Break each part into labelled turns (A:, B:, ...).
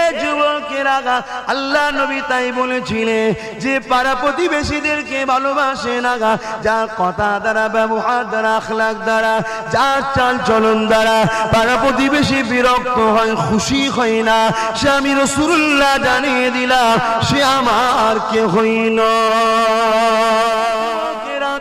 A: এ যুবকেরা, আল্লাহ নবী তাই বলেছিলেন যে পাড়া প্রতিবেশীদেরকে ভালোবাসে না, যার কথা দ্বারা, ব্যবহার দ্বারা, আখলাক দ্বারা, যার চাল চলন দ্বারা পাড়া প্রতিবেশী বিরক্ত হয়, খুশি হয় না, সে আমি রাসূলুল্লাহ জানিয়ে দিলাম সে আমার কেহই নয়।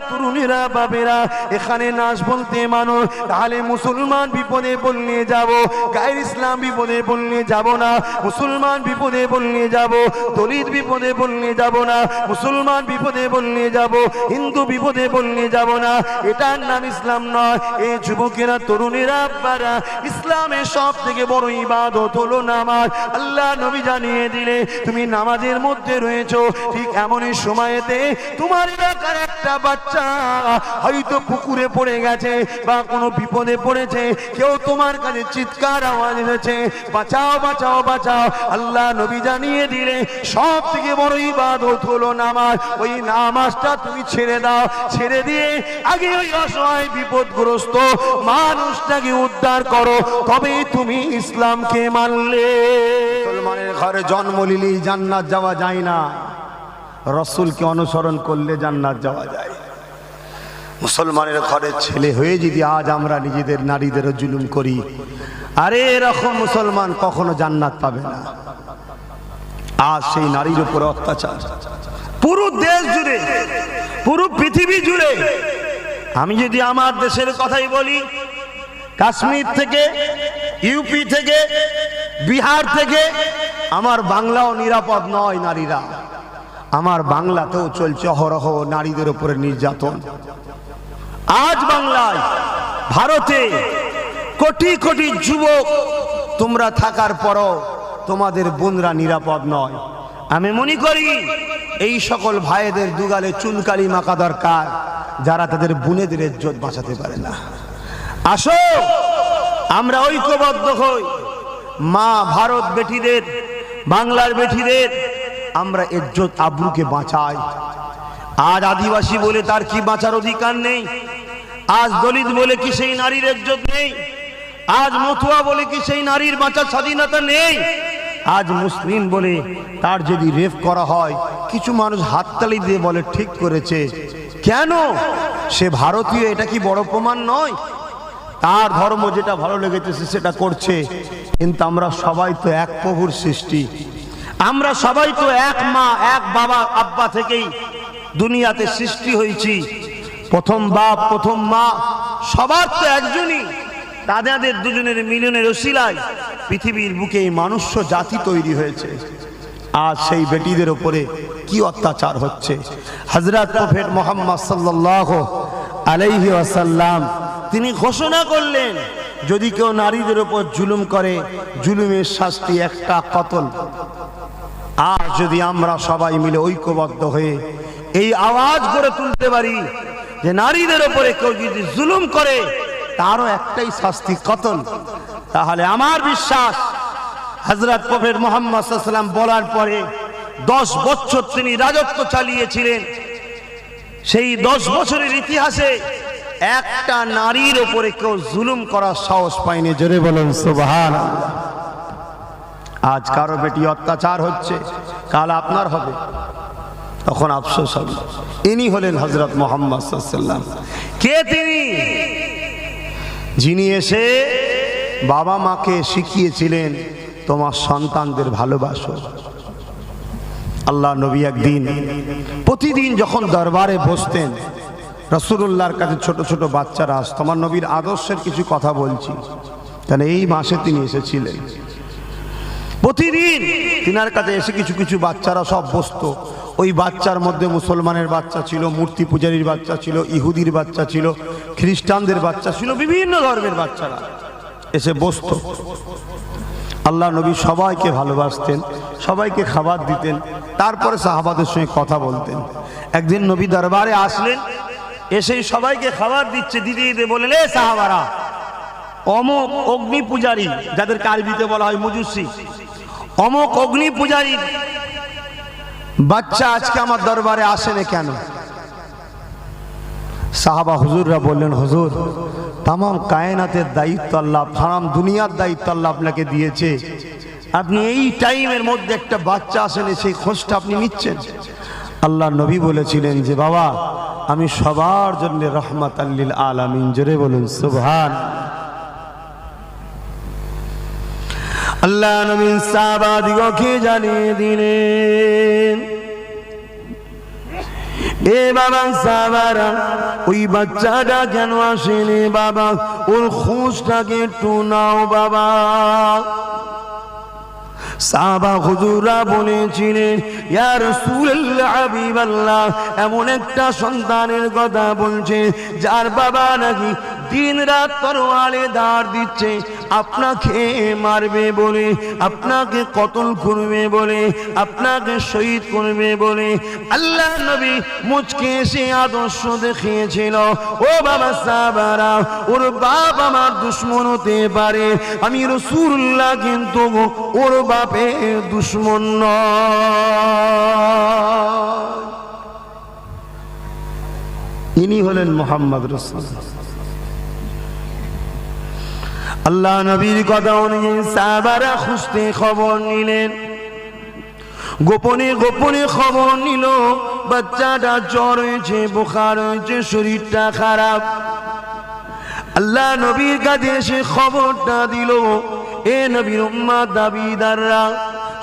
A: তরুণীরা, বাবেরা, এখানে নাচ বলতে মানুষ, তাহলে মুসলমান বিপদে বললে যাব, গায়ের ইসলাম বিপদে বললে যাব না, মুসলমান বিপদে বললে যাব, দলিত বিপদে বললে যাব না, মুসলমান বিপদে বললে যাব, হিন্দু বিপদে বললে যাব না, এটার নাম ইসলাম নয়। এই যুবকেরা, তরুণীরা, আব্বারা, ইসলামের সব থেকে বড় ইবাদত হলো নামাজ। আল্লাহ নবী জানিয়ে দিলে তুমি নামাজের মধ্যে রয়েছো, ঠিক এমনই সময়েতে তোমার এলাকার একটা বাচ্চা হয়তো পুকুরে পড়ে গেছে বা কোনো বিপদে পড়েছে, কেউ তোমার কাছে চিৎকার আওয়াজ এসেছে, বাঁচাও বাঁচাও বাঁচাও। আল্লাহ নবী জানিয়ে দিলে সব থেকে বড় ইবাদত হলো নামাজ। ওই নামাজটা তুমি ছেড়ে দাও, ছেড়ে দিয়ে আগে ওই অসহায় বিপদগ্রস্ত মানুষটাকে উদ্ধার করো, তবেই তুমি ইসলামকে মানলে।
B: মুসলমানের ঘরে জন্ম নিলেই জান্নাত যাওয়া যায় না, রাসূলকে অনুসরণ করলে জান্নাত যাওয়া যায়। মুসলমানের ঘরে ছেলে হয়ে যদি আজ আমরা নিজেদের নারীদেরও জুলুম করি, আরে এরকম মুসলমান কখনো জান্নাত পাবে না। আজ সেই নারীর উপর অত্যাচার
A: পুরো দেশ জুড়ে, পুরো পৃথিবী জুড়ে। আমি যদি আমার দেশের কথাই বলি, কাশ্মীর থেকে, ইউপি থেকে, বিহার থেকে, আমার বাংলাও নিরাপদ নয় নারীরা। আমার বাংলাতেও চলছে অহরহ নারীদের উপরে নির্যাতন। আজ বাংলায়, ভারতে কোটি কোটি যুবক তোমরা থাকার পরও তোমাদের বোনরা নিরাপদ নয়। আমি মনে করি এই সকল ভাইদের দুগালে চুনকালি মাখা দরকার, যারা তাদের বোনেদের ইজ্জত বাঁচাতে পারে না। আসো আমরা ঐক্যবদ্ধ হই, মা ভারত বেটিদের, বাংলার বেটিদের আমরা ইজ্জত আবরুকে বাঁচাই। আজ আদিবাসী বলে তার কি বাঁচার অধিকার নেই? আজ দলিত বলে কি সেই নারীর ইজ্জত নেই? আজ মতুয়া বলে কি সেই নারীর বাঁচার স্বাধীনতা নেই? আজ মুসলিম বলে তার যদি রেপ করা হয়, কিছু মানুষ হাততালি দিয়ে বলে ঠিক করেছে। কেন? সে ভারতীয়, এটা কি বড় প্রমাণ নয়? তার ধর্ম যেটা ভালো লেগেছে সেটা করছে। কিন্তু আমরা সবাই তো এক প্রভুর সৃষ্টি, আমরা সবাই তো এক মা, এক বাবা, আব্বা থেকেই দুনিয়াতে সৃষ্টি হয়েছি। প্রথম বাপ, প্রথম মা সবার তো একজনই। তাদের দুজনের মিলনের ওসিলায় পৃথিবীর বুকে মানুষ জাতি তৈরি হয়েছে। আজ সেই বেটিদের উপরে কি অত্যাচার হচ্ছে! হযরত প্রফেট মুহাম্মদ সাল্লাল্লাহু আলাইহি ওয়াসাল্লাম তিনি ঘোষণা করলেন, যদি কেউ নারীদের উপর জুলুম করে, জুলুমের শাস্তি একটা কতল। আর যদি আমরা সবাই মিলে ঐক্যবদ্ধ হয়ে এই আওয়াজ করে তুলতে পারি যে নারীদের উপরে কেউ যদি জুলুম করে তারও একটাই শাস্তি, কতল, তাহলে আমার বিশ্বাস হযরত প্রফেট মুহাম্মদ সাল্লাল্লাহু আলাইহি ওয়াসাল্লাম বলার পরে 10 বছর তিনি রাজত্ব চালিয়েছিলেন। সেই 10 বছরের ইতিহাসে একটা নারীর উপরে কেউ জুলুম করার সাহস পায়নি। জোরে বলুন সুবহানাল্লাহ। আজ কারো বেটি অত্যাচার হচ্ছে, কাল আপনার হবে, তখন আফসোস হবে। ইনি হলেন হযরত মুহাম্মদ সাল্লাল্লাহু আলাইহি ওয়াসাল্লাম। কে তিনি? যিনি এসে বাবা মাকে শিখিয়েছিলেন তোমার সন্তানদের ভালোবাসো। আল্লাহ নবী একদিন প্রতিদিন যখন দরবারে বসতেন, রাসূলুল্লাহর কাছে ছোট ছোট বাচ্চারা আসতো। আমার নবীর আদর্শের কিছু কথা বলছি, কারণ এই মাসে তিনি এসেছিলেন। প্রতিদিন তিনার কাছে এসে কিছু কিছু বাচ্চারা সব বসতো। ওই বাচ্চার মধ্যে মুসলমানের বাচ্চা ছিল, মূর্তি পূজারীর বাচ্চা ছিল, ইহুদির বাচ্চা ছিল, খ্রিস্টানদের বাচ্চা ছিল, বিভিন্ন ধর্মের বাচ্চারা এসে বসতো। আল্লাহ নবী সবাইকে ভালোবাসতেন, সবাইকে খাবার দিতেন, তারপরে সাহাবাদের সঙ্গে কথা বলতেন। একদিন নবী দরবারে আসলেন, এসেই সবাইকে খাবার দিচ্ছে, দিতে দিতে বললেন, এ সাহাবারা, অমুক অগ্নি পূজারী, যাদেরকে আরবিতে বলা হয় মুজুসি, অমুক অগ্নি পূজারী বাচ্চা আজকে আমার দরবারে আসেনি কেন? সাহাবা হুজুররা বললেন, হুজুর, তামাম কায়নাতের দায়িত্ব আল্লাহ, তামাম দুনিয়ার দায়িত্ব আল্লাহ আপনাকে দিয়েছে,
B: আপনি এই টাইমের মধ্যে একটা বাচ্চা আসেনি, সেই খোঁজটা আপনি নিচ্ছেন। আল্লাহ নবী বলেছিলেন যে বাবা আমি সবার জন্য রহমাতাল লিল আলামিন, জোরে বলুন সুবহান। আল্লাহ নবী সাহাবাদিগকে জানিয়ে দিলেন, এ বাবা সাহাবারা, ওই বাচ্চাটা কেন আসেনি বাবা, ওর খোঁজটাকে একটু নাও বাবা। সাহাবা হুজুররা বলেছিলেন, ইয়া রাসূলুল্লাহ হাবিবাল্লাহ, এমন একটা সন্তানের কথা বলছে যার বাবা নাকি দিন রাত তরোয়ালে দাঁড় দিচ্ছে, আপনাকে মারবে বলে, আপনাকে কতল করবে বলে, আপনাকে শহীদ করবে বলে। আল্লাহ নবী মুচকে এসে আদর্শ দেখিয়েছিল, ও বাবা সাহাবারা, ওর বাপ আমার দুশমন হতে পারে, আমি রাসূলুল্লাহ কিন্তু ওর বাপের দুশমন নয়। ইনি হলেন মুহাম্মদ রাসূল। আল্লাহ নবীর কথা অনুযায়ী সাহাবারা খুঁজতে খবর নিলেন, গোপনে গোপনে খবর নিল বাচ্চাটা জ্বর হয়েছে, বুখার হয়েছে, শরীরটা খারাপ। আল্লাহ নবীর কাছে এসে খবরটা দিল, এ নবীর উম্মত দাবিদাররা,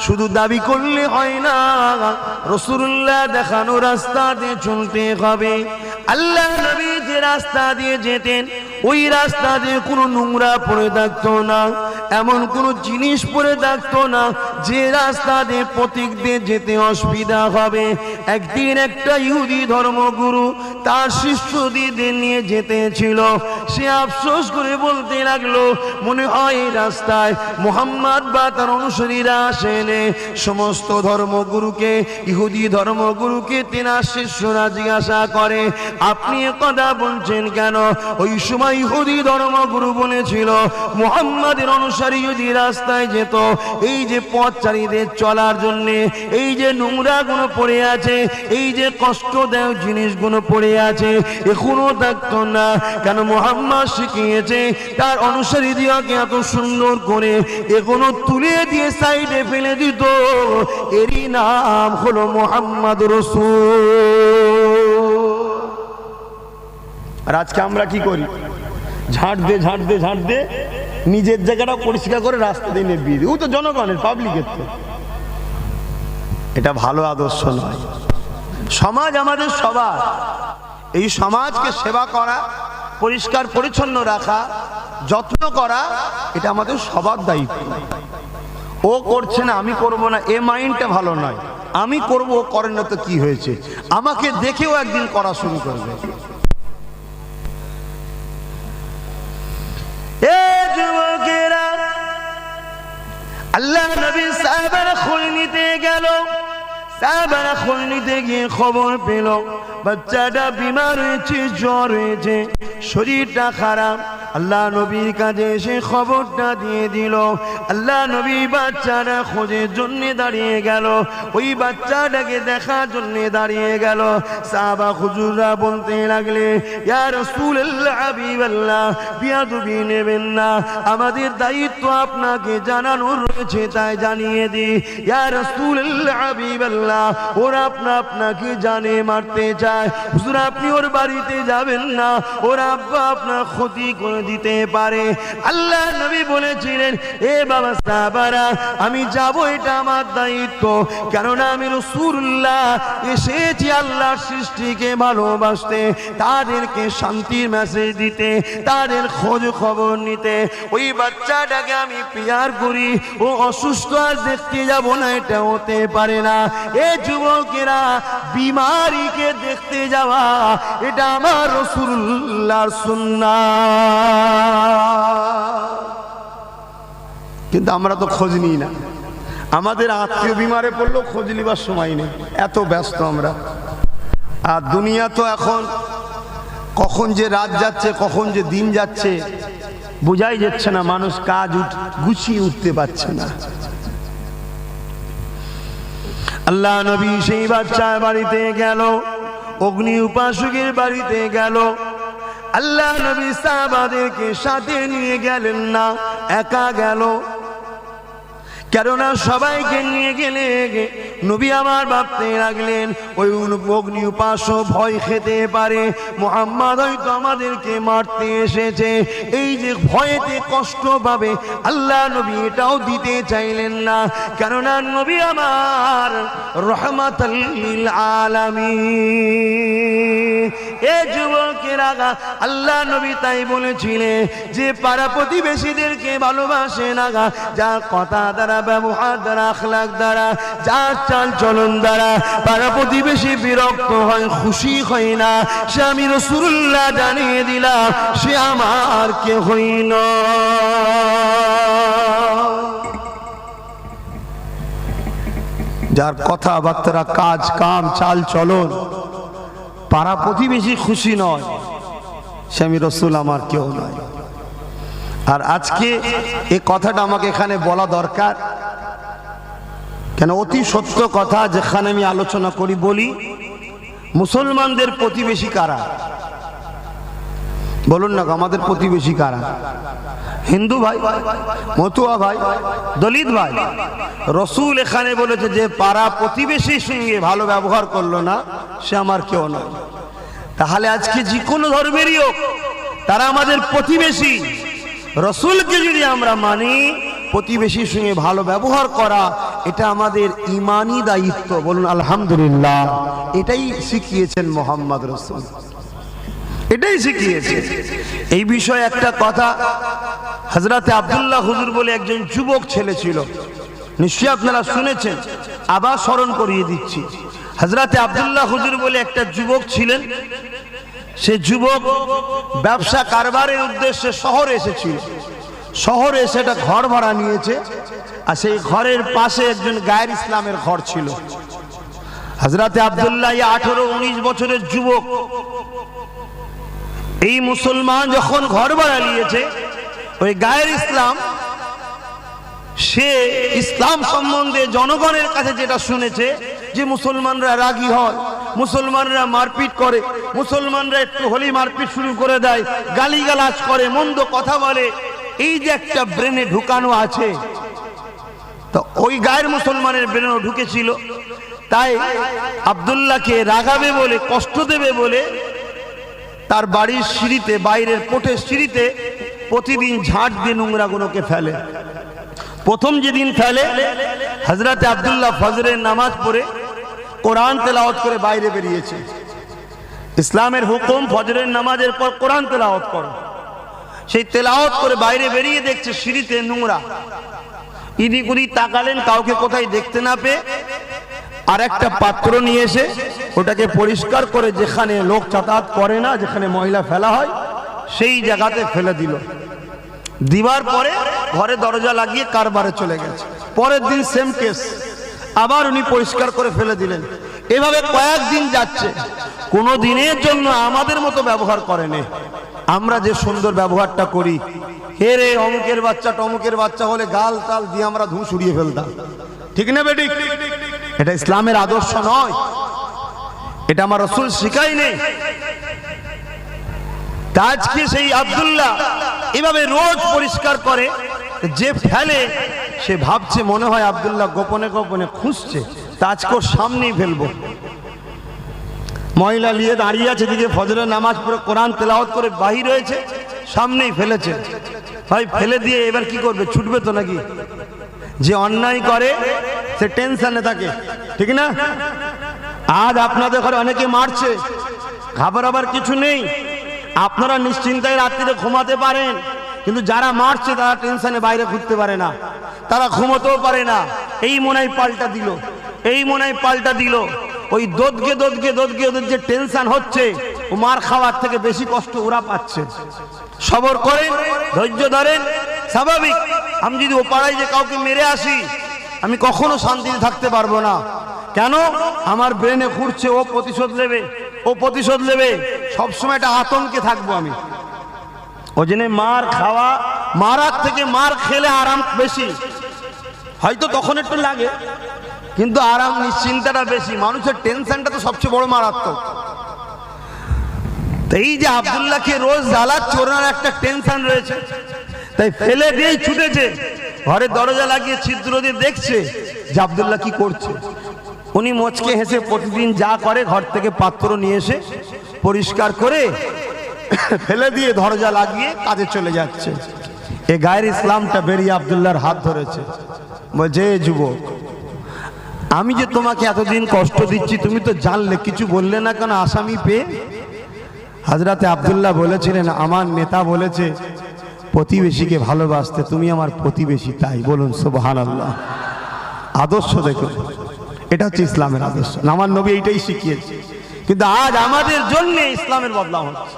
B: শুধু দাবি করলে হয় না, রাসূলুল্লাহ দেখানো রাস্তা দিয়ে চলতে হবে। আল্লাহ নবী যে রাস্তা দিয়ে যেতেন, ওই রাস্তা দিয়ে কোনো নোংরা পড়ে থাকতো না, এমন কোনো জিনিস পড়ে থাকতো না যে রাস্তা দিয়ে পথিক দিয়ে যেতে অসুবিধা হবে। একদিন একটা ইহুদি ধর্মগুরু তার শিষ্যদের নিয়ে যেতে ছিল, সে আফসোস করে বলতে লাগলো, মনে হয় এই রাস্তায় মুহাম্মদ বা তার অনুসারীরা আসেনে। সমস্ত ধর্মগুরুকে, ইহুদি ধর্মগুরুকে তেনার শিষ্যরা জিজ্ঞাসা করে, আপনি কথা বলছেন কেন? ওই সময় ইহুদি ধর্মগুরু বলেছিল, মুহাম্মাদের অনুসারী যদি রাস্তায় যেত, এই যে পথচারীদের চলার জন্য এই যে নোংরা গুলো পড়ে আছে, এই যে কষ্টদায়ক জিনিসগুলো পড়ে আছে, এখনো থাকতো না। কেন? মুহাম্মদ শিখিয়েছে তার অনুসারীদেরকে এত সুন্দর করে এখনো তুলে দিয়ে সাইডে ফেলে দিত। এরই নাম হলো মুহাম্মদ রাসূল। আর আজকে আমরা কি করি? ঝাড় দে নিজের জায়গাটা পরিষ্কার করে রাস্তা দিয়ে নেবিয়ে দিই। ও তো জনগণের, পাবলিকের তো। এটা ভালো আদর্শ নয়। সমাজ আমাদের সবার, এই সমাজকে সেবা করা, পরিষ্কার পরিচ্ছন্ন রাখা, যত্ন করা, এটা আমাদের সবার দায়িত্ব। ও করছে না আমি করব না, এ মাইন্ডটা ভালো নয়। আমি করব, ও করেন না তো কি হয়েছে, আমাকে দেখেও একদিন করা শুরু করবে। যুবকেরা, আল্লাহ নবী সাহাবারা খোঁজ নিতে গেল। সাহাবারা খোঁজ নিতে গিয়ে খবর পেল বাচ্চাটা বিমার হয়েছে, জ্বর হয়েছে, শরীরটা খারাপ। আল্লাহ নবীর কাছে এসে খবরটা দিয়ে দিল। আল্লাহ নবী বাচ্চাটা খোঁজের জন্য দাঁড়িয়ে গেল, ওই বাচ্চাটাকে দেখার জন্য দাঁড়িয়ে গেল। সাহাবা হুজুররা বলতে লাগলে, ইয়া রাসূলুল্লাহ হাবিবাল্লাহ, বিয়াদবি নেবেন না, আমাদের দায়িত্ব আপনাকে জানানোর রয়েছে, তাই জানিয়ে দিই। ইয়া রাসূলুল্লাহ হাবিবাল্লাহ, ওরা আপনাকে জানে মারতে চায়, হুজুর আপনি ওর বাড়িতে যাবেন না, ওর আব্বা আপনার ক্ষতি করে দিতে পারে। আল্লাহ নবী বলেছিলেন, এ বাবা সাহাবারা, আমি যাব, এটা আমার দায়িত্ব, কেননা আমি রাসূলুল্লাহ এসেছি আল্লাহর সৃষ্টিকে ভালোবাসতে, তাদেরকে শান্তির মেসেজ দিতে, তাদের খোঁজ খবর নিতে। ওই বাচ্চাটাকে আমি পিয়ার করি, ও অসুস্থ আর দেখতে যাব না, এটা হতে পারে না। এ যুবকেরা, বিমারিকে দেখতে যাওয়া এটা আমার রাসূলুল্লাহর সুন্নাত। কিন্তু আমরা তো খোঁজ নিই না, আমাদের আত্মীয় বিমারে পড়লেও খোঁজ নিবার সময় নেই, এত ব্যস্ত আমরা। আর দুনিয়া তো এখন কখন যে রাত যাচ্ছে, কখন যে দিন যাচ্ছে বোঝাই যাচ্ছে না, মানুষ কাজ গুছিয়ে উঠতে পারছে না। আল্লাহ নবী সেই বাচ্চার বাড়িতে গেল, অগ্নি উপাসকের বাড়িতে গেল। আল্লাহ নবী সাহাবাদেরকে সাথে নিয়ে গেলেন না, একা গেল।
A: কেননা সবাইকে নিয়ে গেলে নবী আমার ভাবতে লাগলেন ওই অগ্নি উপাস্য ভয় খেতে পারে, মুহাম্মদ হয়তো আমাদেরকে মারতে এসেছে। এই যে ভয়েতে কষ্ট পাবে আল্লাহ নবী এটাও দিতে চাইলেন না, কেননা নবী আমার রহমাতুল লিল আলামিন। এ যুবকেরা, আল্লাহ নবী তাই বলেছিলেন যে পাড়া প্রতিবেশীদেরকে ভালোবাসে না, যার কথা দ্বারা, ব্যবহার দ্বারা, আখলাক দ্বারা, যার চাল চলন দ্বারা পাড়া প্রতিবেশী বিরক্ত হয়, খুশি হয় না, সে আমি রাসূলুল্লাহ জানিয়ে দিলাম সে আমার কেহই নয়।
B: যার কথাবার্তা, কাজ কাম, চাল চলন পাড়া প্রতিবেশী খুশি নয়, সে আমি রাসূল আমার কেউ নয়। আর আজকে এই কথাটা আমাকে এখানে বলা দরকার, কেন অতি সত্য কথা যেখানে আমি আলোচনা করি বলি। মুসলমানদের প্রতিবেশী কারা? বলুন না, আমাদের প্রতিবেশী কারা? হিন্দু ভাই, মতুয়া ভাই, দলিত ভাই। রাসূল এখানে বলেছে যে পাড়া প্রতিবেশীর সঙ্গে ভালো ব্যবহার করলো না সে আমার কেউ নয়। তাহলে আজকে যে কোনো ধর্মেরই হোক তারা আমাদের প্রতিবেশী। রাসূলকে যদি আমরা মানি, প্রতিবেশীর সঙ্গে ভালো ব্যবহার করা এটা আমাদের ঈমানি দায়িত্ব। বলুন আলহামদুলিল্লাহ। এটাই শিখিয়েছেন মুহাম্মদ রাসূল, এটাই শিখিয়েছে। এই বিষয়ে একটা কথা, হযরতে আব্দুল্লাহ হুজুর বলে একজন যুবক ছেলে ছিল, নিশ্চয়ই আপনারা শুনেছেন, আবার স্মরণ করিয়ে দিচ্ছি। হযরতে আব্দুল্লাহ হুজুর বলে একটা যুবক ছিলেন। সে যুবক ব্যবসা কারবারের উদ্দেশ্যে শহরে এসেছিল। শহরে এসে একটা ঘর ভাড়া নিয়েছে, আর সেই ঘরের পাশে একজন গায়ের ইসলামের ঘর ছিল। হযরতে আব্দুল্লাহ 18-19 বছরের যুবক, এই মুসলমান যখন ঘর ভাড়া নিয়েছে, ওই গায়ের ইসলাম, সে ইসলাম সম্বন্ধে জনগণের কাছে যেটা শুনেছে যে মুসলমানরা রাগী হয়, মুসলমানরা মারপিট করে, মুসলমানরা একটু হলেই মারপিট শুরু করে দেয়, গালিগালাজ করে, মন্দ কথা বলে, এই যে একটা ব্রেনে ঢুকানো আছে, তো ওই গায়ের মুসলমানের ব্রেনেও ঢুকেছিল। তাই আব্দুল্লাহকে রাগাবে বলে, কষ্ট দেবে বলে তার বাড়ির সিঁড়িতে, বাইরের কোঠের সিঁড়িতে প্রতিদিন ঝাঁট দিয়ে নোংরাগুলোকে ফেলে। প্রথম যেদিন ফেলে, হযরতে আব্দুল্লাহ ফজরের নামাজ পড়ে কোরআন তেলাওয়াত করে বাইরে বেরিয়েছে। ইসলামের হুকুম ফজরের নামাজের পর কোরআন তেলাওয়াত করো। সেই তেলাওয়াত করে বাইরে বেরিয়ে দেখছে সিঁড়িতে নোংরা। ইদিক উদিক তাকালেন, কাউকে কোথায় দেখতে না পেয়ে আর একটা পাত্র নিয়ে এসে ওটাকে পরিষ্কার করে, যেখানে লোক যাতায়াত করে না, যেখানে ময়লা ফেলা হয়, সেই জায়গাতে ফেলে দিল। দিবার পরে ঘরে দরজা লাগিয়ে কারবারে চলে গেছে। পরের দিন সেম কেস, আবার উনি পরিষ্কার করে ফেলে দিলেন। এভাবে কয়েকদিন যাচ্ছে, কোনো দিনের জন্য আমাদের মতো ব্যবহার করেনি। আমরা যে সুন্দর ব্যবহারটা করি, হে রে অমুকের বাচ্চা টমুকের বাচ্চা হলে গাল তাল দিয়ে আমরা ধুঁ সরিয়ে ফেলতাম, ঠিক না বেটি? এটা ইসলামের আদর্শ নয়, এটা আমার রাসূল শিখায়নি। আজকে সেই আব্দুল্লাহ এভাবে রোজ পরিষ্কার করে, যে ফেলে সে ভাবছে মনে হয় আব্দুল্লাহ গোপনে গোপনে খুঁজছে, তা আজকে ওর সামনেই ফেলবো। মহিলা নিয়ে দাঁড়িয়ে আছে, দিকে ফজরের নামাজ পড়ে কোরআন তেলাওয়াত করে বাহির হয়েছে, সামনেই ফেলেছে। ভাই ফেলে দিয়ে এবার কি করবে? ছুটবে তো নাকি? যে অন্যায় করে সে টেনশনে থাকে, ঠিক না? আজ আপনাদের ঘরে অনেকে মারছে, ঘাবড়াবার কিছু নেই, আপনারা নিশ্চিন্তায় রাত্রিতে ঘুমাতে পারেন। কিন্তু যারা মারছে তারা টেনশনে বাইরে ঘুরতে পারে না, তারা ঘুমোতেও পারে না। এই মনাই পাল্টা দিল, এই মনাই পাল্টা দিল। ওই দোদকে দোদকে দোদকে ওদের যে টেনশন হচ্ছে, ও মার খাওয়ার থেকে বেশি কষ্ট ওরা পাচ্ছে। সবর করেন, ধৈর্য ধরেন, স্বাভাবিক। আমি যদি ও পাড়ায় যে কাউকে মেরে আসি, আমি কখনো শান্তিতে থাকতে পারবো না। কেন? আমার ব্রেনে ঘুরছে ও প্রতিশোধ নেবে, ও প্রতিশোধ নেবে, সবসময় একটা আতঙ্কে থাকবো আমি। ওই জন্য মার খাওয়া, মারার থেকে মার খেলে আরাম বেশি। হয়তো তখন একটু লাগে, কিন্তু আরাম নিশ্চিন্তাটা বেশি। মানুষের টেনশনটা তো সবচেয়ে বড় মারাত্মক। এই যে আব্দুল্লাহকে রোজ জ্বালাচ্ছে, ওনার একটা টেনশন রয়েছে, তাই ফেলে দিয়েই ছুটেছে।
A: ঘরের দরজা লাগিয়ে ছিদ্র দিয়ে দেখছে যে আব্দুল্লাহ কি করছে। উনি মুচকে হেসে প্রতিদিন যা করে ঘর থেকে পাত্র নিয়ে এসে পরিষ্কার করে
B: ফেলে দিয়ে দরজা লাগিয়ে কাজে চলে যাচ্ছে।
A: এ গায়ের ইসলামটা বেরিয়ে আব্দুল্লাহর হাত ধরেছে, বলছে এ যুবক, আমি যে তোমাকে এতদিন কষ্ট দিচ্ছি তুমি তো জানলে, কিছু বললে না কেন আসামি পেয়ে? হযরতে আব্দুল্লাহ বলেছিলেন, আমার নেতা বলেছে প্রতিবেশীকে ভালোবাসতে, তুমি আমার প্রতিবেশী, তাই। বলুন সুবহানাল্লাহ। আদর্শ দেখুন, এটা হচ্ছে ইসলামের আদর্শ। আমার নবী এইটাই শিখিয়েছে, কিন্তু আজ আমাদের জন্য ইসলামের বদলাম হচ্ছে।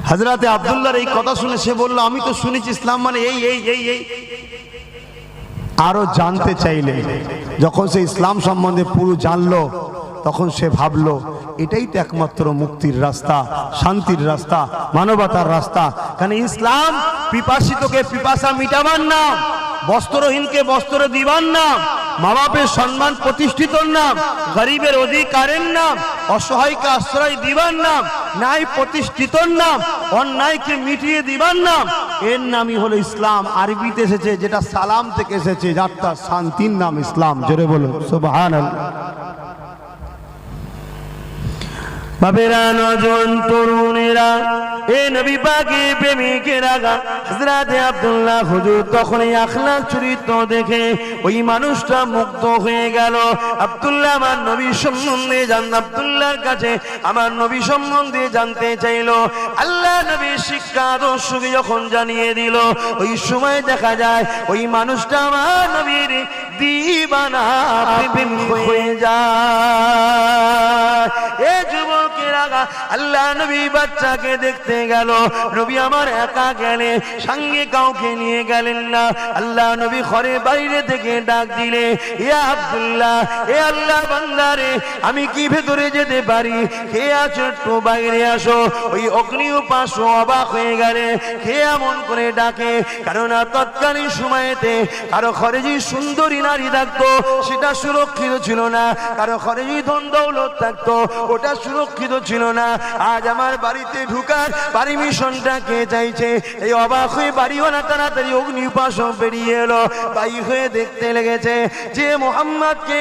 A: হযরতে আব্দুল্লাহর এই কথা শুনে সে বলল, আমি তো শুনেছি ইসলাম মানে এই এই এই এই। আরো জানতে চাইলে যখন সে ইসলাম সম্বন্ধে পুরো জানলো, তখন সে ভাবলো এটাই তো একমাত্র মুক্তির রাস্তা, শান্তির রাস্তা, মানবতার রাস্তা। কারণ ইসলাম পিপাসিতকে পিপাসা মিটাবার নাম, বস্ত্রহীনকে বস্ত্র দিবার নাম, মা বাপের সম্মান প্রতিষ্ঠিতর নাম, গরিবের অধিকারের নাম, অসহায়কে আশ্রয় দিবার নাম, ন্যায় প্রতিষ্ঠিতর নাম, অন্যায়কে মিটিয়ে দিবার নাম। এর নামই হলো ইসলাম। আরবিতে এসেছে, যেটা সালাম থেকে এসেছে, যারটা শান্তির নাম ইসলাম। জোরে বলুন সুবহানাল্লাহ। বাবেরা, নজওয়ান তরুণেরা, এ নবী পাকের প্রেমিকেরা, হযরতে আব্দুল্লাহ হুজুর তখন এই আখলাক চরিত্র দেখে ওই মানুষটা মুগ্ধ হয়ে গেল। আব্দুল্লাহ আমার নবী সম্বন্ধে আব্দুল্লাহর কাছে আমার নবী সম্বন্ধে জানতে চাইলো। আল্লাহ নবীর শিক্ষা আদর্শকে যখন জানিয়ে দিল, ওই সময় দেখা যায় ওই মানুষটা আমার নবীর দিবানা প্রেমিক হয়ে যায়। এ যুবকেরা, আল্লাহ নবী বাচ্চাকে দেখতে গেল। নবী আমার একা গেলে, সঙ্গে কাউকে নিয়ে গেলেন না। আল্লাহ নবী ঘরে বাইরে থেকে ডাক দিলে, ইয়া আব্দুল্লাহ, এ আল্লাহ বান্দারে, আমি কি ভেতরে যেতে পারি? কে আছো একটু বাইরে আসো। ওই অগ্নি উপাস অবাক হয়ে গেলে, কে এমন করে ডাকে? কারণ তৎকালীন সময়েতে কারো ঘরে যে সুন্দরী নারী থাকতো সেটা সুরক্ষিত ছিল না, কারো ঘরে যে ধন দৌলত থাকতো ওটা সুরক্ষিত ছিল না। আজ আমার বাড়িতে ঢুকার পারমিশনটা কে চাইছে? এই অবাক হয়ে বাড়িওয়ালা তাড়াতাড়ি অগ্নি উপাসক বেরিয়ে এলো। তাই হয়ে দেখতে লেগেছে যে মুহাম্মদকে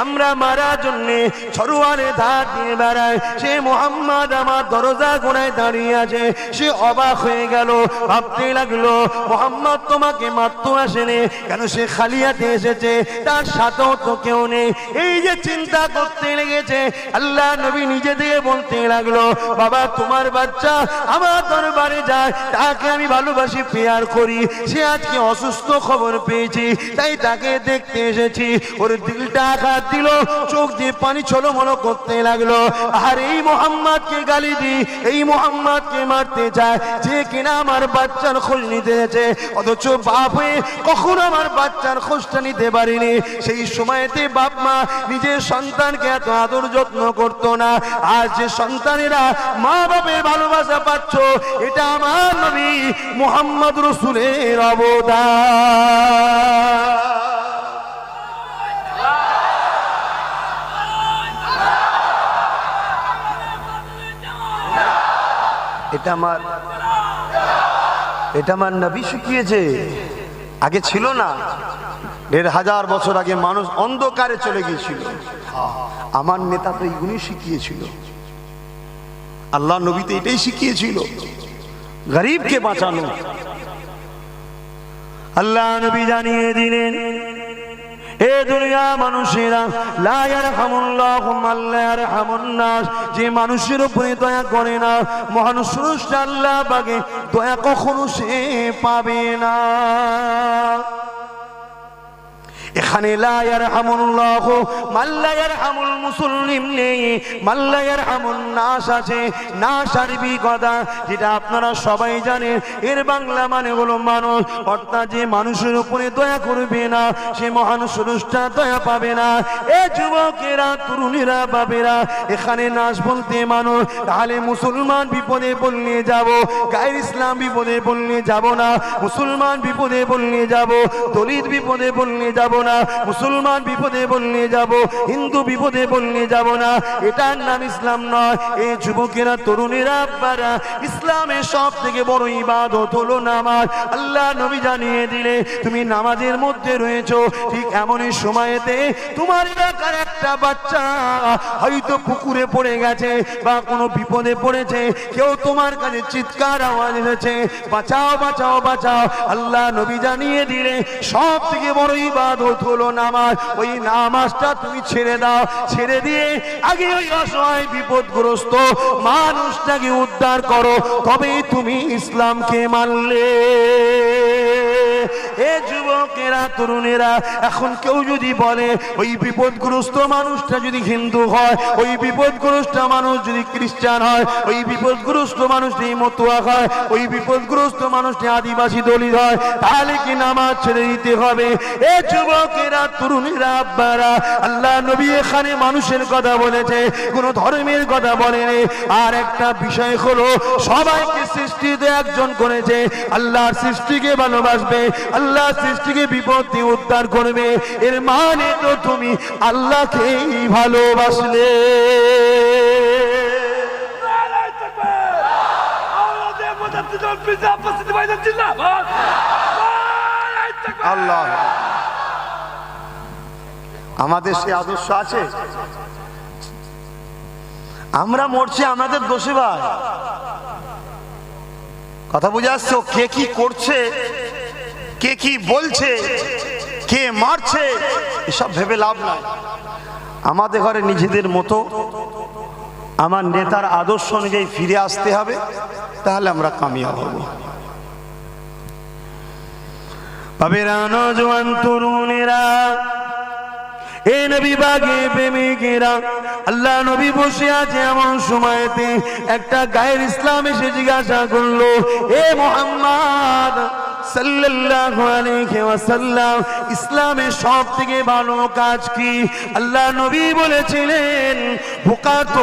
A: আমরা মারার জন্যে ছড়ুয়ারে ধার দিয়ে বেড়ায়, সে মুহাম্মদ আমার দরজা গোড়ায় দাঁড়িয়ে আছে। সে অবাক হয়ে গেল, ভাবতে লাগলো মুহাম্মদ তোমাকে মারতে আসেনি কেন, সে খালি হাতে এসেছে, তার সাথেও তো কেউ নেই। এই যে চিন্তা করতে লেগেছে, আল্লাহ নবী নিজে দিয়ে বলতে লাগলো, বাবা তোমার বাচ্চা আমার দরবারে যায়, তাকে আমি ভালোবাসি, পেয়ার করি। সে আজকে অসুস্থ খবর পেয়েছি, তাই তাকে দেখতে এসেছি। ওর দিলটা আঘাত দিল, চোখ দিয়ে পানি ছলমলো করতে লাগলো। আর এই মুহাম্মদকে গালি দি, এই মুহাম্মদকে মারতে চায়, যে কিনা আমার বাচ্চার খোঁজ নিতে এসেছে, অথচ বাপ হয়ে কখনো আমার বাচ্চার খোঁজটা নিতে পারিনি। সেই সময়তে বাপ মা নিজের সন্তানকে এত আদর যত্ন করতো না। আর যে সন্তানেরা মা বাপের ভালোবাসা পাচ্ছ, এটা আমার নবী মুহাম্মদ রাসূলের অবদান। এটা আমার নবী শিখিয়েছে, আগে ছিল না। ১৫০০ বছর আগে মানুষ অন্ধকারে চলে গিয়েছিল, আমার নেতা তো এইগুলি শিখিয়েছিল। আল্লাহ নবী তো এটাই শিখিয়েছিল, গরিবকে বাঁচানো। আল্লাহ নবী জানিয়ে দিলেন, এ দুনিয়া মানুষেরা, লা ইয়ারহামুল্লাহু মান লা ইয়ারহামুন নাস, যে মানুষের উপরে দয়া করে না, মহান স্রষ্টা আল্লাহ পাকে দয়া কখনো সে পাবে না। এখানে লা ইয়ারহামুল্লাহু মান লা ইয়ারহামুল মুসলিম নেই, মান লা ইয়ারহামুন নাস আছে। নাস আরবি কথা, যেটা আপনারা সবাই জানেন, এর বাংলা মানে হলো মানুষ। অর্থাৎ যে মানুষের উপরে দয়া করবে না, সে মহান স্রষ্টা দয়া পাবে না। এ যুবকেরা, তরুণীরা, বাবেরা, এখানে নাস বলতে মানুষ। তাহলে মুসলমান বিপদে পড়লে যাব, গায়ের ইসলাম বিপদে পড়লে যাব না। মুসলমান বিপদে পড়লে যাব, দলিত বিপদে পড়লে যাব না, মুসলমান বিপদে বললে যাব, হিন্দু বিপদে বললে যাব না, এটার নাম ইসলাম নয়। এই যুবকেরা, তরুণেরা, আব্বারা, ইসলামের সব থেকে বড় ইবাদত হলো নামাজ। আল্লাহ নবী জানিয়ে দিলে তুমি নামাজের মধ্যে রয়েছো, ঠিক এমনই সময়েতে তোমার এলাকার একটা বাচ্চা হয়তো পুকুরে পড়ে গেছে বা কোনো বিপদে পড়েছে, কেউ তোমার কাছে চিৎকার আওয়াজ এসেছে, বাঁচাও বাঁচাও বাঁচাও। আল্লাহ নবী জানিয়ে দিলে সব থেকে বড় ইবাদত হলো নামাজ। ওই নামাজটা তুমি ছেড়ে দাও, ছেড়ে দিয়ে আগে ওই অসহায় বিপদগ্রস্ত মানুষটাকে উদ্ধার করো, তবেই তুমি ইসলামকে মানলে। এ যুবকেরা, তরুণেরা, এখন কেউ যদি বলে ওই বিপদগ্রস্ত মানুষটা যদি হিন্দু হয়, ওই বিপদগ্রস্ত মানুষ যদি খ্রিস্টান হয়, ওই বিপদগ্রস্ত মানুষটি মতুয়া হয়, ওই বিপদগ্রস্ত মানুষটি আদিবাসী দলিত হয়, তাহলে কি নামাজ ছেড়ে দিতে হবে? এ যুবকেরা, তরুণেরা, আব্বারা, আল্লাহ নবী এখানে মানুষের কথা বলেছে, কোন ধর্মের কথা বলেনি। আর একটা বিষয় হলো, সবাইকে সৃষ্টিতে একজন করেছে, আল্লাহর সৃষ্টিকে ভালোবাসবে, আল্লাহ সৃষ্টিকে বিপদ থেকে উদ্ধার করবে, এর মানে তো তুমি আল্লাহকেই ভালোবাসলে।
B: আল্লাহ, আমাদের সে আদর্শ আছে?
A: আমরা মরছি আমাদের দোষে ভাই,
B: কথা বুঝে আসছো? কে কি করছে, কে কি বলছে, কে মারছে, এসব ভেবে লাভ নাই। আমাদের ঘরে নিজেদের মতো আমার নেতার আদর্শ অনুযায়ী ফিরে আসতে হবে, তাহলে আমরা কামিয়াব হব।
A: বাবেরা, নওজোয়ান, তরুণেরা, এ নবী বাগে প্রেমিকেরা, আল্লাহ নবী বসে আছে এমন সময়তে একটা গায়ের ইসলাম এসে জিজ্ঞাসা করলো, এ মুহাম্মদ সাল্লাল্লাহু আলাইহি ওয়াসাল্লাম, ইসলামের সব থেকে ভালো কাজ কি? আল্লাহ নবী বলেছিলেন, ভুকাত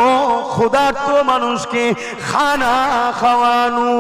A: ক্ষুধার্ত মানুষকে খানা খাওয়ানো।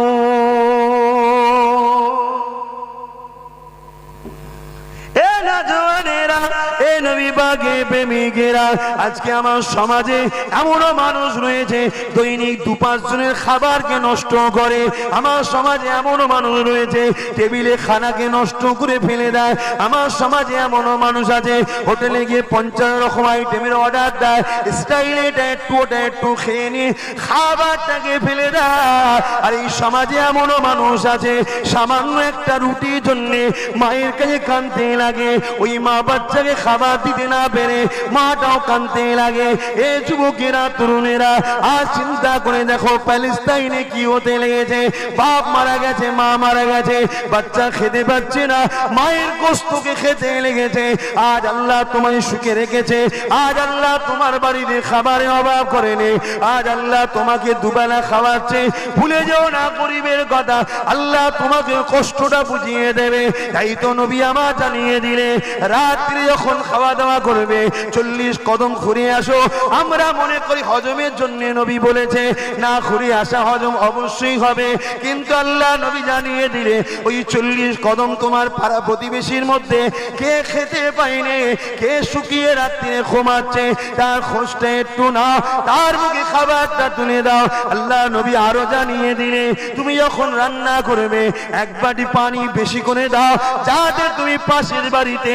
A: আজকে আমার সমাজে এমনও মানুষ রয়েছে দৈনিক 2-5 জনের খাবারকে নষ্ট করে। আমার সমাজে এমনও মানুষ রয়েছে টেবিলে খানাকে নষ্ট করে ফেলে দেয়। আমার সমাজে এমনও মানুষ আছে হোটেলে গিয়ে 50 রকম আইটেমের অর্ডার দেয়, স্টাইলে এটা একটু ওটা একটু খেয়ে নিয়ে খাবারটাকে ফেলে দেয়। আর এই সমাজে এমনও মানুষ আছে সামান্য একটা রুটির জন্য মায়ের কাছে কাঁদতে লাগে, ওই মা বাচ্চাকে খাবার দিতে না পেরে মাটাও কাঁদতে লাগে। এ যুবকেরা, তরুণেরা, আজ চিন্তা করে দেখো প্যালেস্টাইনে কি হতে লেগেছে। বাপ মারা গেছে, মা মারা গেছে, বাচ্চা খেতে পাচ্ছে না, মায়ের গোশতকে খেতে লেগেছে। আজ আল্লাহ তোমায় সুখে রেখেছে, আজ আল্লাহ তোমার বাড়িতে খাবারের অভাব করেনি, আজ আল্লাহ তোমাকে দুবেলা খাওয়াচ্ছে। ভুলে যেও না গরিবের কথা, আল্লাহ তোমাকে কষ্টটা বুঝিয়ে দেবে। তাই তো নবী আমার জানিয়ে দিলে, রাত্রি যখন খাওয়া দাওয়া করবে 40 কদম ঘুরে আসো। আমরা মনে করি হজমের জন্য নবী বলেছে, না, ঘুরে আসা হজম অবশ্যই হবে, কিন্তু আল্লাহ নবী জানিয়ে দিলে ওই 40 কদম তোমার পাড়া প্রতিবেশীর মধ্যে কে খেতে পায়নি, কে শুকিয়ে রাত্রে ঘুমাচ্ছে, তার খোঁজটা একটু নাও, তার মুখে খাবারটা তুলে দাও। আল্লাহ নবী আরো জানিয়ে দিলে, তুমি যখন রান্না করবে 1 বাটি পানি বেশি করে দাও, যাতে তুমি পাশের বাড়িতে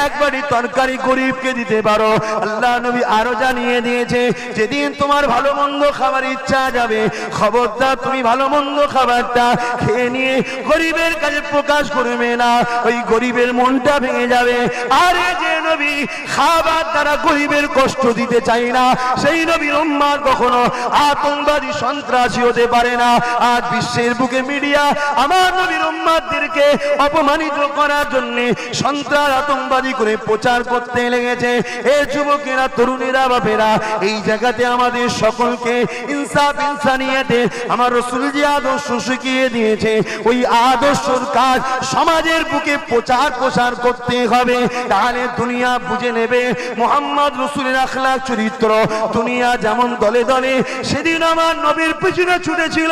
A: 1 বাটি তরকারি গরিবকে দিতে পারো। আল্লাহ নবী আরো জানিয়ে দিয়েছে, যেদিন তোমার ভালো মন্দ খাবার ইচ্ছা যাবে, খবরদার তুমি ভালো মন্দ খাবারটা খেয়ে নিয়ে গরিবের কাছে প্রকাশ করবে না, ওই গরিবের মনটা ভেঙে যাবে। আরে যে নবী খাবার দ্বারা গরিবের কষ্ট দিতে চাই না, সেই নবীর উম্মত কখনো আতঙ্কবাদী সন্ত্রাসী হতে পারে না। আজ বিশ্বের বুকে মিডিয়া আমার নবীর উম্মতদেরকে অপমানিত করার জন্য সন্ত্রাস আতঙ্কবাদী করে প্রচার করতে লেগেছে। এ যুবকেরা, তরুণেরা, বাপেরা, এই জায়গাতে আমাদের সকলকে ইনসাফ ইনসানিয়াতে আমার রাসূল যে আদর্শ শিখিয়ে দিয়েছে, ওই আদর্শের কাজ সমাজের বুকে প্রচার প্রসার করতে হবে। তাহলে দুনিয়া বুঝে নেবে মুহাম্মদ রাসূলের আখলাক চরিত্র। দুনিয়া যেমন দলে দলে সেদিন আমার নবীর পিছনে ছুটেছিল,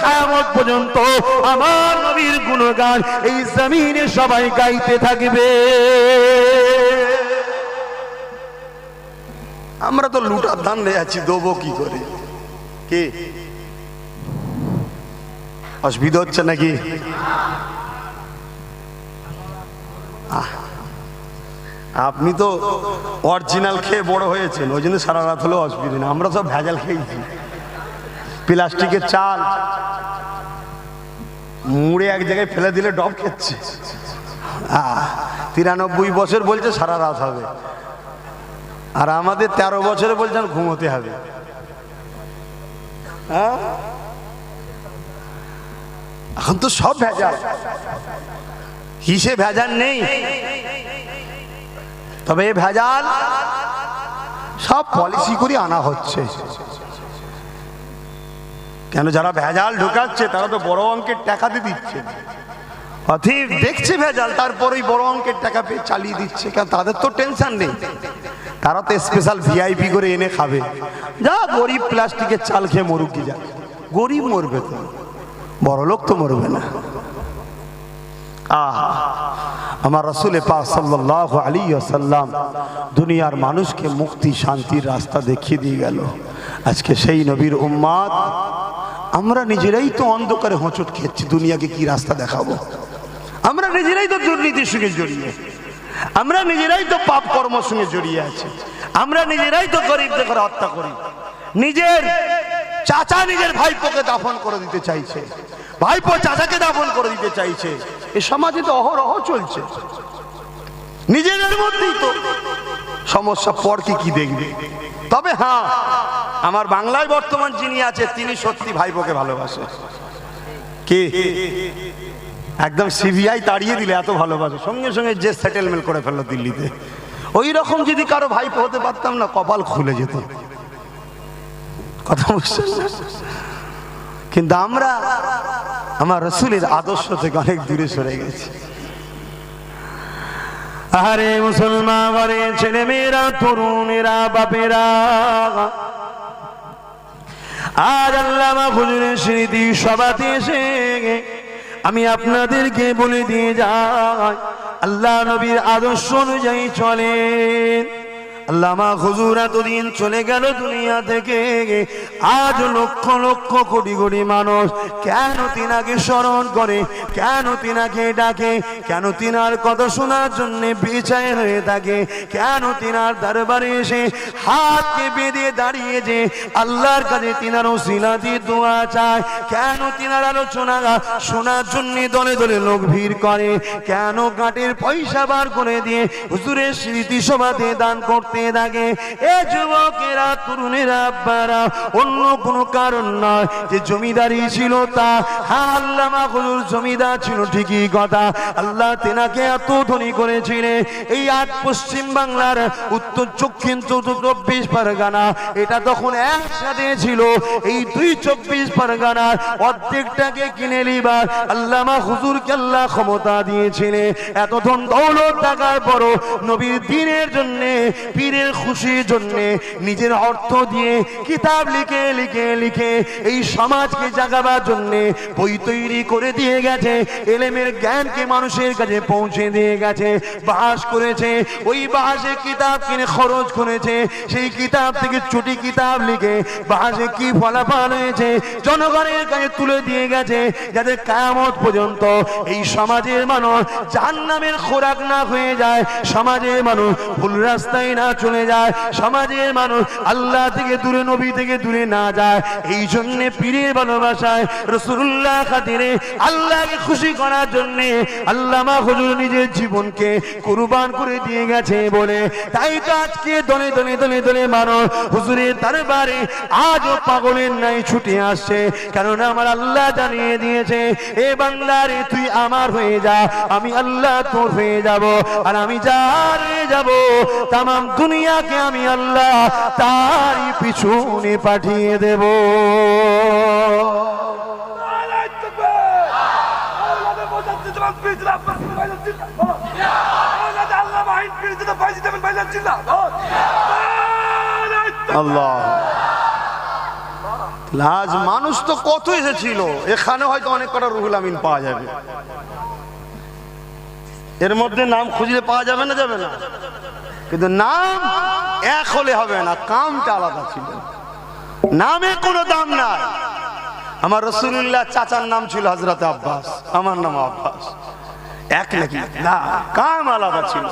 A: কিয়ামত পর্যন্ত আমার নবীর গুণগান এই জমিনে সবাই গাইতে থাকবে।
B: আমরা তো লুটার ধান্দে আছি, দেবো কি করে? কি অসুবিধা হচ্ছে নাকি? আপনি তো অরিজিনাল খেয়ে বড় হয়েছেন, ওই জন্য সারা রাত হলেও অসুবিধা নেই। আমরা সব ভেজাল খেয়েছি, প্লাস্টিকের চাল মুড়ে এক জায়গায় ফেলে দিলে ডব খেচ্ছে। 93 বছর বলছে সারা রাত হবে, আর আমাদের 13 বছরে বলছেন ঘুমোতে হবে। এখন তো সব ভেজাল, হিসে ভেজাল নেই। তবে এই ভেজাল সব পলিসি করে আনা হচ্ছে। কেন? যারা ভেজাল ঢোকাচ্ছে তারা তো বড় অঙ্কের টাকা দিয়ে দিচ্ছে, অথিব দেখছে ভেজাল, তারপরেই বড় অঙ্কের টাকা পেয়ে চালিয়ে দিচ্ছে। কারণ তাদের তো টেনশন নেই, তারা তো স্পেশাল ভিআইপি করে এনে খাবে। যা গরিব প্লাস্টিকের চাল খেয়ে মরুক কি, যা গরিব মরবে, তো বড় লোক তো মরবে না। আমার রাসূল পাক সাল্লাল্লাহু আলাইহি ওয়াসাল্লাম দুনিয়ার মানুষকে মুক্তি শান্তির রাস্তা দেখিয়ে দিয়ে গেল। আজকে সেই নবীর উম্মত আমরা নিজেরাই তো অন্ধকারে হোঁচট খেয়েছি। দুনিয়াকে কি রাস্তা দেখাবো? আমরা নিজেরাই তো দুর্নীতির সঙ্গে জড়িয়ে, আমরা নিজেরাই তো পাপ কর্মের সঙ্গে জড়িয়ে আছি, আমরা নিজেরাই তো গরিবদের ঘরে হত্যা করি। নিজের চাচা নিজের ভাইপোকে দাফন করে দিতে চাইছে, ভাইপো চাচাকে দাফন করে দিতে চাইছে। এই সমাজে তো অহরহ চলছে। নিজেদের মধ্যেই তো সমস্যা, পর কি দেখবে? তবে হ্যাঁ, আমার বাংলায় বর্তমান যিনি আছে তিনি সত্যি ভাইপোকে ভালোবাসে। কে? একদম সিবিআই তাড়িয়ে দিলে এত ভালোবাসে, সঙ্গে সঙ্গে যে সেটেলমেন্ট করে ফেললো দিল্লিতে। ওই রকম যদি কারো ভাইপো হতে পারতাম না, কপাল খুলে যেত। কথা বুঝছেন? কিন্তু আমরা আমার রাসূলের আদর্শ থেকে অনেক দূরে সরে গেছি। আরে মুসলমান ঘরে ছেলে মেয়েরা, তরুণেরা, বাপেরা, আজ আল্লামা হুজুরের স্মৃতি সভাতে এসে আমি আপনাদেরকে বলে দিয়ে যাই, আল্লাহ নবীর আদর্শ অনুযায়ী চলেন। আল্লামা হুজুর এতদিন চলে গেল দুনিয়া থেকে, আজ লক্ষ লক্ষ কোটি কোটি মানুষ কেন তিনাকে স্মরণ করে, কেন তিনাকে ডাকে, কেন তিনার কথা শোনার জন্য বেচায় হয়ে থাকে, কেন তিনার দরবারে এসে হাতকে বেঁধে দাঁড়িয়ে যে আল্লাহর কাছে তিনার ওসিলা দিয়ে দোয়া চায়, কেন তিনার আলোচনা শোনার জন্য দলে দলে লোক ভিড় করে, কেন গাঁটের পয়সা বার করে দিয়ে হুজুরের স্মৃতি সভাতে দান করতে থাকে। এ যুবকেরা, তরুণেরা, আব্বারা, অন্য কোনো কারণ নয় যে জমিদারি ছিল তা। হ্যাঁ, আল্লামা হুজুর জমিদার ছিল ঠিকই কথা, আল্লাহ তেনাকে এত ধনী করেছিলেন। এই আজ পশ্চিম বাংলার উত্তর দক্ষিণ 24 পরগনা, এটা তখন একসাথে ছিল। এই 24 পরগনার অর্ধেকটাকে কিনে নিবার আল্লামা হুজুরকে আল্লাহ ক্ষমতা দিয়েছিলেন। এত ধন দৌলত টাকার পরও নবীর দ্বীনের জন্য, পীরের খুশির জন্য নিজের অর্থ দিয়ে কিতাব লিখে লিখে লিখে এই সমাজকে জাগাবার জন্য বই তৈরি করে দিয়ে গেছে, এলেমের জ্ঞানকে মানুষের কাছে পৌঁছে দিয়ে গেছে, বাস করেছে। ওই বাসে কিতাব কিনে খরচ করেছে, সেই কিতাব থেকে ছুটি কিতাব লিখে বাসে কি ফলাফল হয়েছে জনগণের কাছে তুলে দিয়ে গেছে, যাতে কিয়ামত পর্যন্ত এই সমাজের মানুষ জাহান্নামের খোরাক না হয়ে যায়, সমাজের মানুষ ভুল রাস্তায় না চলে যায়, সমাজের মানুষ আল্লাহ থেকে দূরে, নবী থেকে দূরে না যায়। এই জন্য পীরের ভালোবাসায়, রাসূলুল্লাহ খাতিরে, আল্লাহকে খুশি করার জন্য আল্লামা হুজুর নিজের জীবনকে কুরবান করে দিয়ে গেছে বলে তাই তো আজকে দলে দলে দলে দলে মানুষ হুজুরের দরবারে আজও পাগলের নাই ছুটে আসছে। কারণ আমার আল্লাহ জানিয়ে দিয়েছে, এ বান্দারে তুই আমার হয়ে যা, আমি আল্লাহ তোর হয়ে যাব, আর আমি যার হয়ে যাব তামাম দুনিয়াকে আমি আল্লাহ তারই পিছনে পাঠিয়ে দেব। আল্লাহ, আজ মানুষ তো কত এসেছিল, এখানে হয়তো অনেক কটা রুহুল আমিন পাওয়া যাবে, এর মধ্যে নাম খুঁজলে পাওয়া যাবে না, যাবে না? কিন্তু নাম এক হলে হবে না, কামটা আলাদা ছিল। নামে কোনো দাম নাই। আমার রাসূলুল্লাহ চাচার নাম ছিল হযরত আব্বাস, আমার নাম আব্বাস, এক নাকি? না, কাম আলাদা ছিল।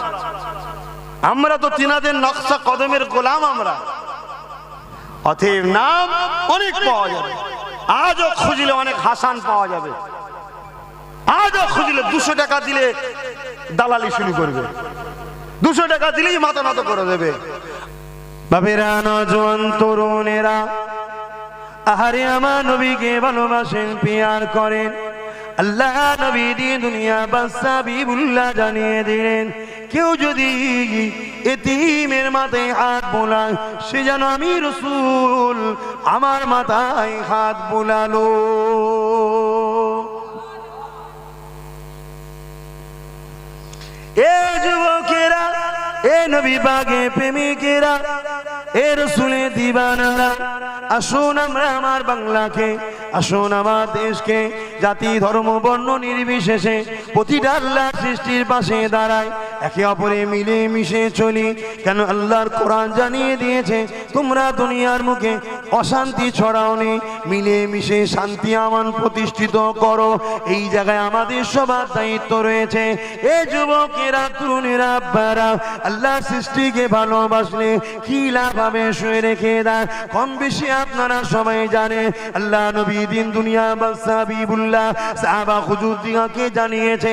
B: আমরা তো তিনাদের নকশা কদমের গোলাম আমরা। অতএব নাম অনেক পাওয়া যাবে। আজও খুঁজলে অনেক হাসান পাওয়া যাবে। আজও খুঁজলে 200 টাকা দিলে দালালি শুরু করবে, 200 টাকা দিলেই মাথা নত করে দেবে।
A: বাবেরা, নওজোয়ান তরুণেরা, আহারে আমার নবীকে ভালোবাসেন, পিয়ার করেন। আল্লাহ নবী দিয়ে দুনিয়া বাদশা বিবুল্লাহ জানিয়ে দিলেন, কেউ যদি এতিমের মাথায় হাত বোলায়, সে যেন আমি রাসূল আমার মাথায় হাত বোলালো। এ যুবকেরা, এ নবী পাকে প্রেমিকেরা, এ রাসূলের দিওয়ানারা, আসুন আমরা আমার বাংলাকে, আসুন আমার দেশকে জাতি ধর্ম বর্ণ নির্বিশেষে প্রতিটা আল্লাহর সৃষ্টির পাশে দাঁড়ায়, একে অপরে মিলে মিশে চলি। কেন আল্লাহর কোরআন জানিয়ে দিয়েছে, তোমরা দুনিয়ার মুখে অশান্তি ছড়াওনি, মিলে মিশে শান্তি আমান প্রতিষ্ঠিত করো। এই জায়গায় আমাদের সবার দায়িত্ব রয়েছে। এ যুবকেরা, তরুণেরা, আব্বারা, আল্লাহ সৃষ্টিকে ভালোবাসলে কি লাভ হবে শুয়ে রেখে দেন। কম বেশি আপনারা সবাই জানেন, আল্লাহ নবী দিন দুনিয়া বাদশা বিবুল্লাহ সাহাবা হুজুর দিগকে জানিয়েছে,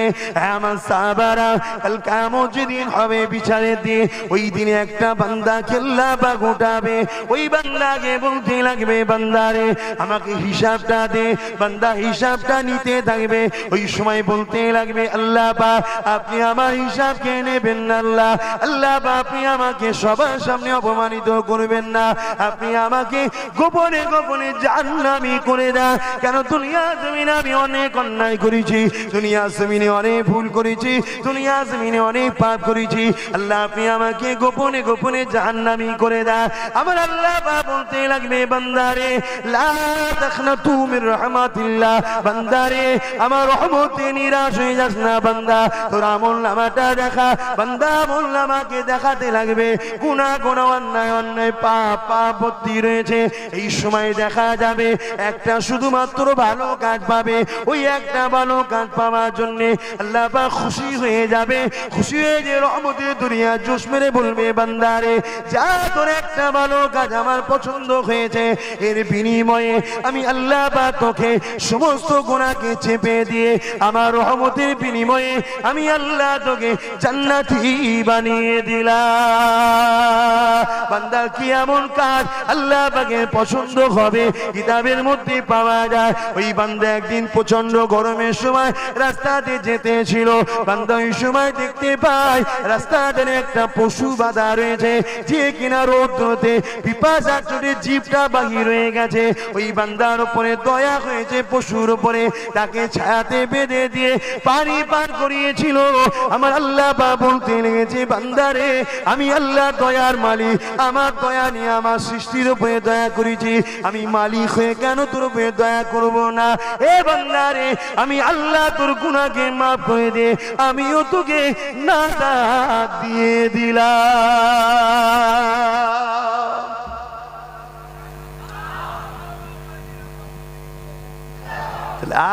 A: আমার সাহাবারা, কাল কিয়ামত যেদিন হবে বিচারের দিন, ওই দিনে একটা বান্দা আল্লাহ পাক উঠাবে। ওই বান্দাকে বলতে লাগবে, বান্দারে আমাকে হিসাবটা দে। বান্দা হিসাবটা নিতে থাকবে। ওই সময় বলতে লাগবে, আল্লাহ পাক আপনি আমার হিসাবকে নেবেন না। আল্লাহ, আল্লাহ পাক আপনি আমাকে সবার সামনে অপমানিত করবেন না। আপনি আমাকে গোপনে গোপনে জাহান্নামী করে দেন। কেন দুনিয়া জমিনে আমি অনেক অন্যায় করেছি, দুনিয়া জমিনে অনেক ভুল করেছি, দুনিয়া জমিনে অনেক পাপ করেছি। আল্লাহ আপনি আমাকে গোপনে গোপনে জাহান্নামী করে দেন। আমার আল্লাহ পাক বলতে লাগবে, বান্দারে লা তাখনাতু মির রাহমাতিল্লাহ, বান্দারে আমার রহমতে নিরাশ হয়ে যাস না। বান্দা তোর আমলনামাটা দেখা। বান্দা আমলনামাকে দেখাতে লাগবে, গুনাহ গুনাহ অন্যায় অন্যায় পাপ পাপ ভর্তি রয়েছে। এই সময় দেখা যাবে একটা শুধুমাত্র ভালো কাজ পাবে। ওই একটা ভালো কাজ পাওয়ার জন্য আল্লাহ পাক খুশি হয়ে যাবে। খুশি হয়ে যে রহমতের দুনিয়া জোশ মেরে বলবে, বান্দারে যা, তোর একটা ভালো কাজ আমার পছন্দ হয়েছে, এর বিনিময়ে আমি আল্লাহ পাক তোকে সমস্ত গুনাহকে চেপে দিয়ে আমার রহমতের বিনিময়ে আমি আল্লাহ তোকে জান্নাতি বানিয়ে দিলাম। বান্দা কি এমন কাজ আল্লাহ পাকের পছন্দ হবে? কিতাবের মধ্যে পাওয়া যায়, ওই বান্দা একদিন প্রচন্ড গরমের সময় রাস্তাতে যেতে ছিল। বান্দা ওই সময় দেখতে পায় রাস্তাতে একটা পশু বাঁধা রয়েছে, যে কিনা রৌদ্রতে পিপাসা চোটে জিভটা বাহির হয়ে গেছে। ওই বান্দার উপরে দয়া হয়েছে, পশুর উপরে তাকে ছায়াতে বেঁধে দিয়ে পানি পান করিয়েছিল। আমার আল্লাহ পাক বলতে লেগেছে, বান্দারে আমি আল্লাহ দয়ার মালিক, আমার দয়া নিয়ে আমার সৃষ্টির উপরে দয়া করেছি, আমি মালিক হয়ে কেন তোর উপরে দয়া করব না? এ বান্দারে, আমি আল্লাহ তোর গুনাহকে মাফ করে দে, আমিও তোকে নাজাত দিয়ে দিলাম।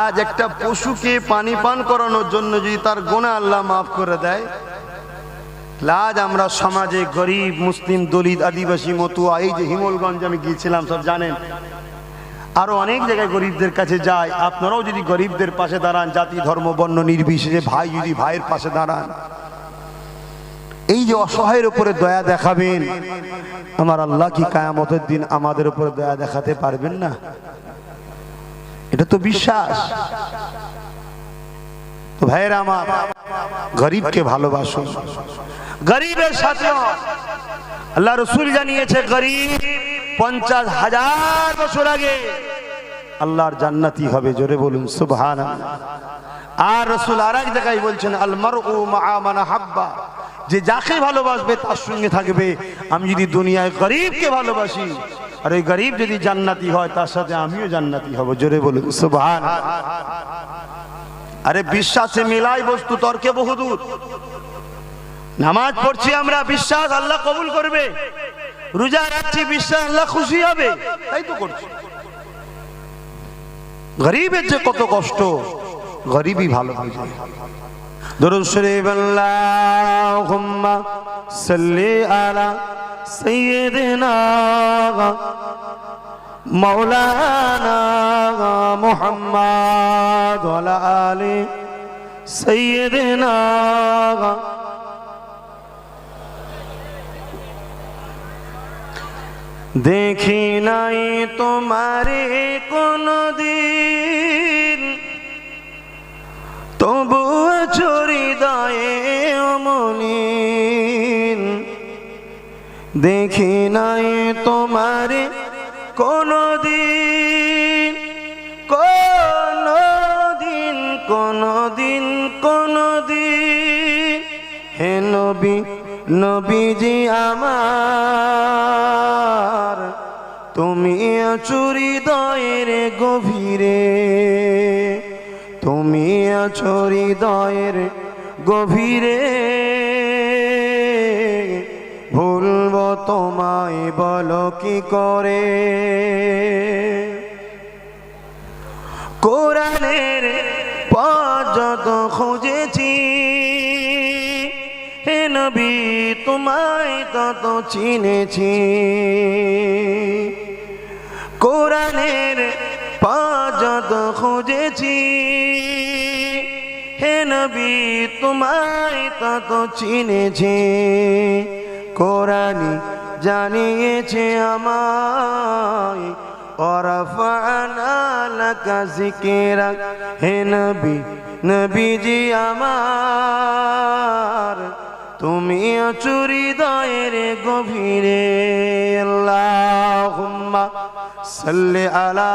B: আজ একটা পশুকে পানি পান করানোর জন্য যদি তার গুনাহ আল্লাহ মাফ করে দেয়, আজ আমরা সমাজে গরিব, মুসলিম, দলিত, আদিবাসী, মতুয়া, এই যে হিঙ্গলগঞ্জ আমি গিয়েছিলাম সব জানেন, আরো অনেক জায়গায় গরিবদের কাছে যায়। আপনারাও যদি গরিবদের পাশে দাঁড়ান, জাতি ধর্ম বর্ণ নির্বিশেষে, ভাই যদি ভাইয়ের পাশে দাঁড়ান, এই যে অসহায়ের উপরে দয়া দেখাবেন, আমার আল্লাহ কি কিয়ামতের দিন আমাদের উপরে দয়া দেখাতে পারবেন না? এটা তো বিশ্বাস। তো ভাইয়েরা আমার, গরিবকে ভালোবাসুন, গরিবের সাথে। আল্লাহ রাসূল জানিয়েছে, গরিব 50,000 বছর আগে আল্লাহর জান্নাতি হবে। জোরে বলুন সুবহানাল্লাহ। আর রাসূল আরেক জায়গায় বলছেন, আল মারউ মা'a মান হাব্বা, যে যাকে ভালোবাসবে তার সঙ্গে থাকবে। আমি যদি দুনিয়ায় গরিবকে ভালোবাসি, আর ওই গরিব যদি জান্নাতি হয়, তার সাথে আমিও জান্নাতি হব। জোরে বলুন সুবহানাল্লাহ। আরে বিশ্বাসে মিলাই বস্তু, তর্কে বহুদূর।
A: নামাজ পড়ছি আমরা, বিশ্বাস আল্লাহ কবুল করবে। রোজা রাখছি, বিশ্বাস আল্লাহ খুশি হবে, তাই তো করছি। গরিবের যে কত কষ্ট, গরিবই ভালো বুঝে। দরুদ শরীফ আল্লাহুম্মা সাল্লি আলা সাইয়্যিদিনা মাওলানা মুহাম্মদ ওয়া আলা আলি সাইয়্যিদিনা। দেখি নাই তোমারে কোনদিন, তবু হৃদয়ে অমলিন। দেখি নাই তোমারে কোনদিন, কোনদিন, কোনদিন, কোনদিন। হে নবী, নবীজি আমার, তুমি আছো হৃদয়ের গভীরে, তুমি আছো হৃদয়ের গভীরে। ভুলব তোমায় বলো কি করে। কোরআনের পথ যত খুঁজেছি, হে নবী তোমায় তত চিনেছি। কোরআনের পথ যত খুঁজেছি, হে নবী তোমায় তত চিনেছি। কোরআনই জানিয়েছে আমায়, ওয়ারাফা'না লাকা যিকরাক। হে নবী, নবীজি আমার, তুমি আছো হৃদয়ের গভীরে। আল্লাহুম্মা সাল্লি আলা